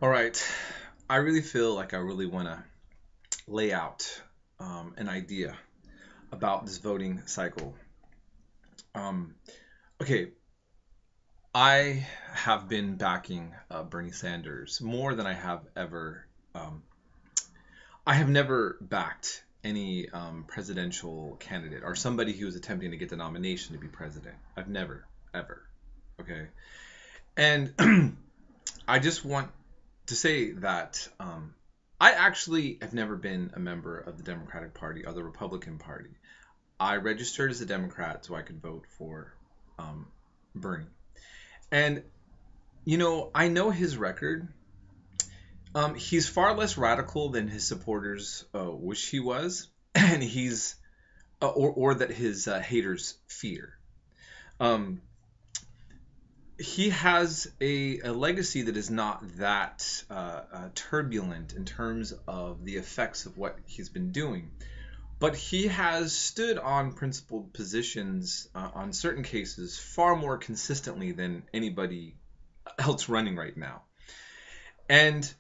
All right. I really feel like I really want to lay out an idea about this voting cycle. Um, okay, I have been backing Bernie Sanders more than I have ever. Um, I have never backed any presidential candidate or somebody who was attempting to get the nomination to be president. I've never, ever. Okay. And I just want to say that I actually have never been a member of the Democratic Party or the Republican Party. I registered as a Democrat so I could vote for um, Bernie. And, I know his record. He's far less radical than his supporters wish he was, and or that his haters fear. Um, he has a legacy that is not that turbulent in terms of the effects of what he's been doing. But he has stood on principled positions on certain cases far more consistently than anybody else running right now. And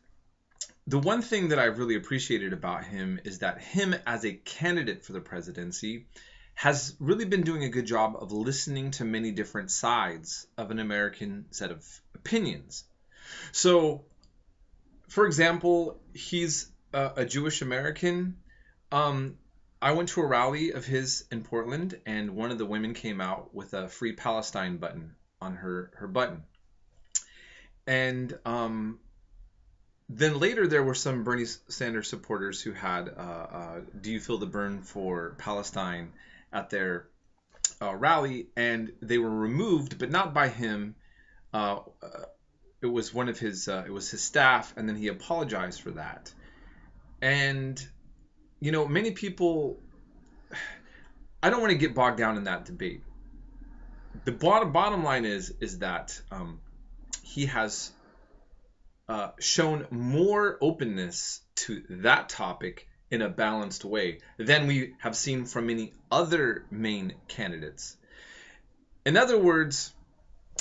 the one thing that I've really appreciated about him is that him as a candidate for the presidency has really been doing a good job of listening to many different sides of an American set of opinions. So, for example, he's a Jewish American. I went to a rally of his in Portland, and one of the women came out with a Free Palestine button on her button. And then later there were some Bernie Sanders supporters who had Do You Feel the Burn for Palestine at their rally, and they were removed, but not by him. It was one of his, it was his staff, and then he apologized for that. And, many people, I don't want to get bogged down in that debate. The bottom line is that he has shown more openness to that topic in a balanced way than we have seen from many other main candidates. In other words,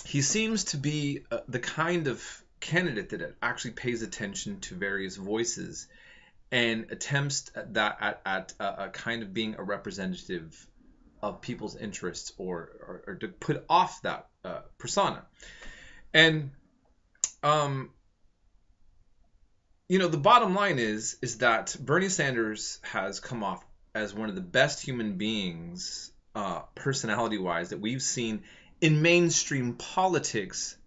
he seems to be the kind of candidate that actually pays attention to various voices and attempts at kind of being a representative of people's interests or to put off that persona. And the bottom line is that Bernie Sanders has come off as one of the best human beings, personality-wise, that we've seen in mainstream politics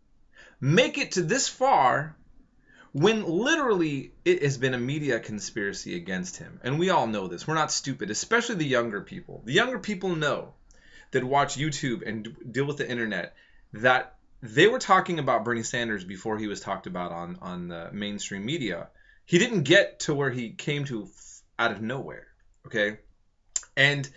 make it to this far when literally it has been a media conspiracy against him. And we all know this. We're not stupid, especially the younger people. The younger people know that watch YouTube and deal with the internet that they were talking about Bernie Sanders before he was talked about on the mainstream media. He didn't get to where he came to out of nowhere, okay? And,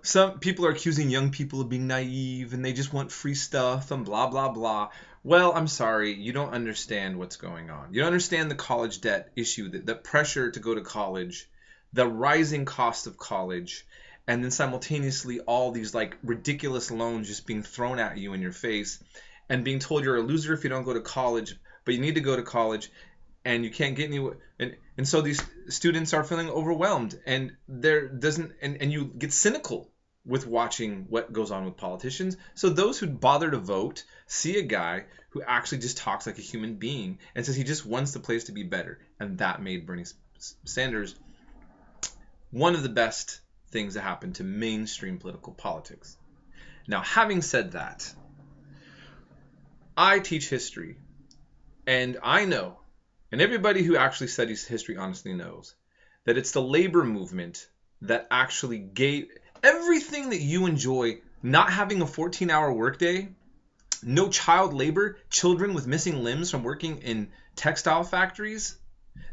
some people are accusing young people of being naive and they just want free stuff and blah, blah, blah. Well, I'm sorry, you don't understand what's going on. You don't understand the college debt issue, the pressure to go to college, the rising cost of college, and then simultaneously all these like ridiculous loans just being thrown at you in your face and being told you're a loser if you don't go to college, but you need to go to college and you can't get any, and so these students are feeling overwhelmed, and and you get cynical with watching what goes on with politicians. So those who bother to vote see a guy who actually just talks like a human being and says he just wants the place to be better, and that made Bernie Sanders one of the best things that happened to mainstream political politics. Now, having said that, I teach history, and I know, and everybody who actually studies history honestly knows, that it's the labor movement that actually gave everything that you enjoy, not having a 14-hour workday, no child labor, children with missing limbs from working in textile factories.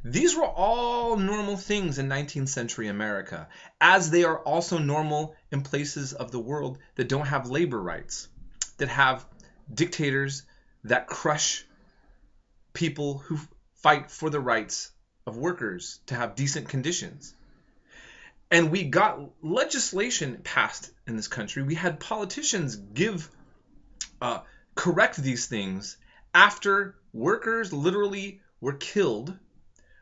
These were all normal things in 19th century America, as they are also normal in places of the world that don't have labor rights, that have dictators that crush people who fight for the rights of workers to have decent conditions. And we got legislation passed in this country. We had politicians correct these things after workers literally were killed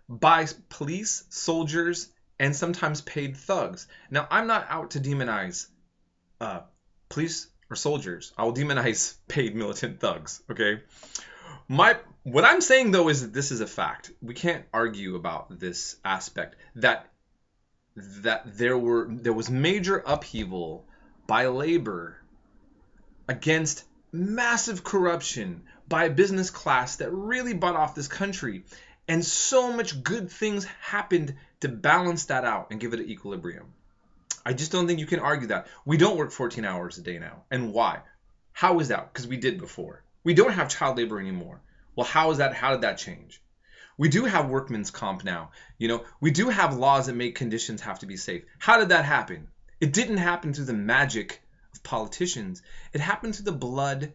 by police, soldiers, and sometimes paid thugs. Now, I'm not out to demonize police or soldiers. I will demonize paid militant thugs, okay? What I'm saying, though, is that this is a fact. We can't argue about this aspect, that there was major upheaval by labor against massive corruption by a business class that really bought off this country. And so much good things happened to balance that out and give it an equilibrium. I just don't think you can argue that. We don't work 14 hours a day now. And why? How is that? Because we did before. We don't have child labor anymore. Well, how is that? How did that change? We do have workman's comp now. We do have laws that make conditions have to be safe. How did that happen? It didn't happen through the magic of politicians. It happened through the blood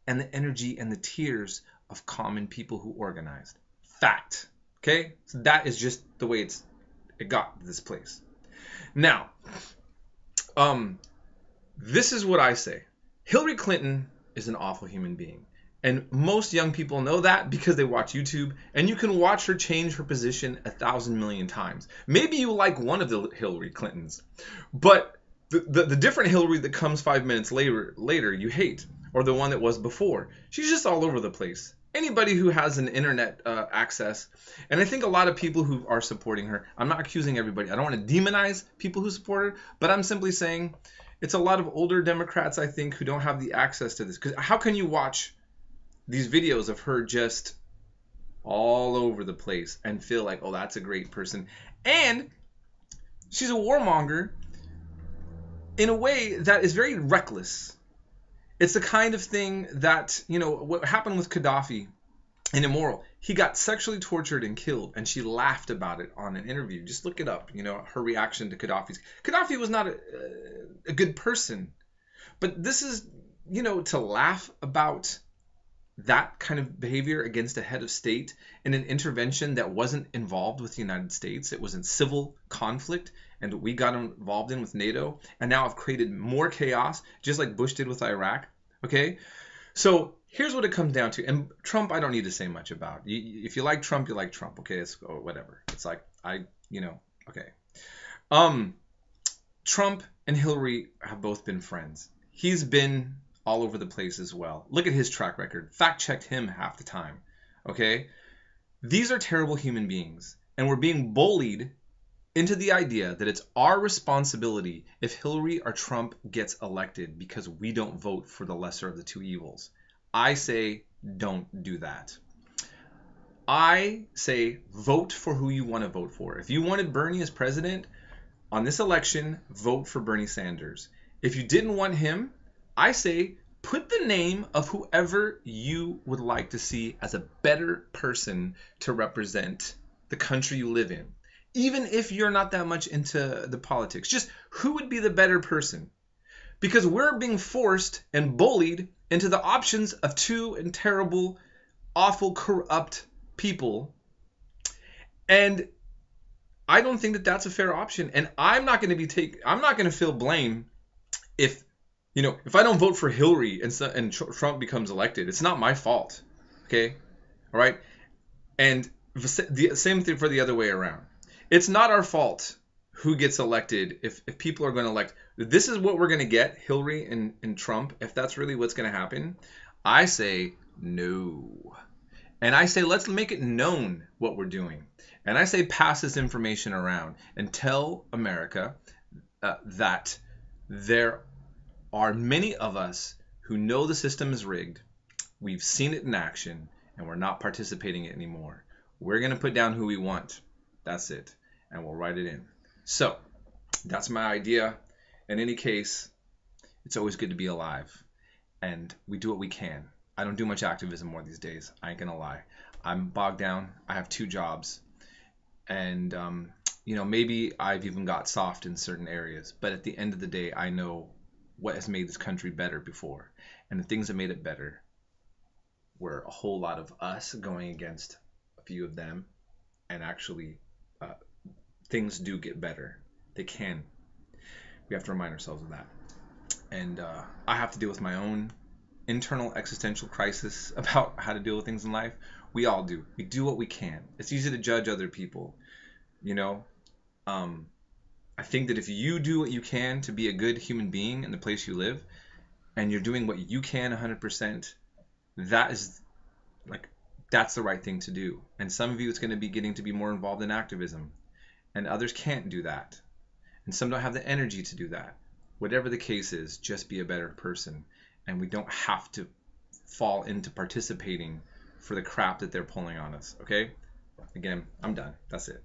and the energy and the tears of common people who organized. Fact. Okay? So that is just the way it got to this place. Now, this is what I say. Hillary Clinton is an awful human being. And most young people know that because they watch YouTube, and you can watch her change her position 1,000 million times. Maybe you like one of the Hillary Clintons, but the different Hillary that comes 5 minutes later you hate, or the one that was before. She's just all over the place. Anybody who has an internet access, and I think a lot of people who are supporting her, I'm not accusing everybody. I don't want to demonize people who support her, but I'm simply saying it's a lot of older Democrats, I think, who don't have the access to this. Because how can you watch these videos of her just all over the place and feel like, oh, that's a great person? And she's a warmonger in a way that is very reckless. It's the kind of thing that, what happened with Gaddafi and immoral. He got sexually tortured and killed, and she laughed about it on an interview. Just look it up, her reaction to Gaddafi was not a good person. But this is, to laugh about that kind of behavior against a head of state in an intervention that wasn't involved with the United States. It was in civil conflict, and we got involved in with NATO, and now have created more chaos, just like Bush did with Iraq. Okay? So here's what it comes down to. And Trump, I don't need to say much about. If you like Trump, you like Trump. Okay? It's whatever. It's like, okay. Trump and Hillary have both been friends. He's been all over the place as well. Look at his track record. Fact-checked him half the time. Okay? These are terrible human beings. And we're being bullied into the idea that it's our responsibility if Hillary or Trump gets elected because we don't vote for the lesser of the two evils. I say don't do that. I say vote for who you want to vote for. If you wanted Bernie as president on this election, vote for Bernie Sanders. If you didn't want him, I say put the name of whoever you would like to see as a better person to represent the country you live in. Even if you're not that much into the politics, just who would be the better person? Because we're being forced and bullied into the options of two and terrible, awful, corrupt people. And I don't think that that's a fair option. And I'm not going to feel blame if I don't vote for Hillary and Trump becomes elected. It's not my fault. Okay? All right? And the same thing for the other way around. It's not our fault who gets elected if people are going to elect. This is what we're going to get, Hillary and Trump, if that's really what's going to happen. I say no. And I say let's make it known what we're doing. And I say pass this information around and tell America that there are many of us who know the system is rigged. We've seen it in action, and we're not participating in it anymore. We're going to put down who we want. That's it. And we'll write it in. So that's my idea. In any case, it's always good to be alive. And we do what we can. I don't do much activism more these days. I ain't going to lie. I'm bogged down. I have 2 jobs. And, maybe I've even got soft in certain areas. But at the end of the day, I know what has made this country better before. And the things that made it better were a whole lot of us going against a few of them. And actually, things do get better. They can. We have to remind ourselves of that. And I have to deal with my own internal existential crisis about how to deal with things in life. We all do. We do what we can. It's easy to judge other people, you know. Um, I think that if you do what you can to be a good human being in the place you live, and you're doing what you can 100%, that is like that's the right thing to do. And some of you, it's going to be getting to be more involved in activism, and others can't do that, and some don't have the energy to do that. Whatever the case is, just be a better person, and we don't have to fall into participating for the crap that they're pulling on us. Okay? Again, I'm done. That's it.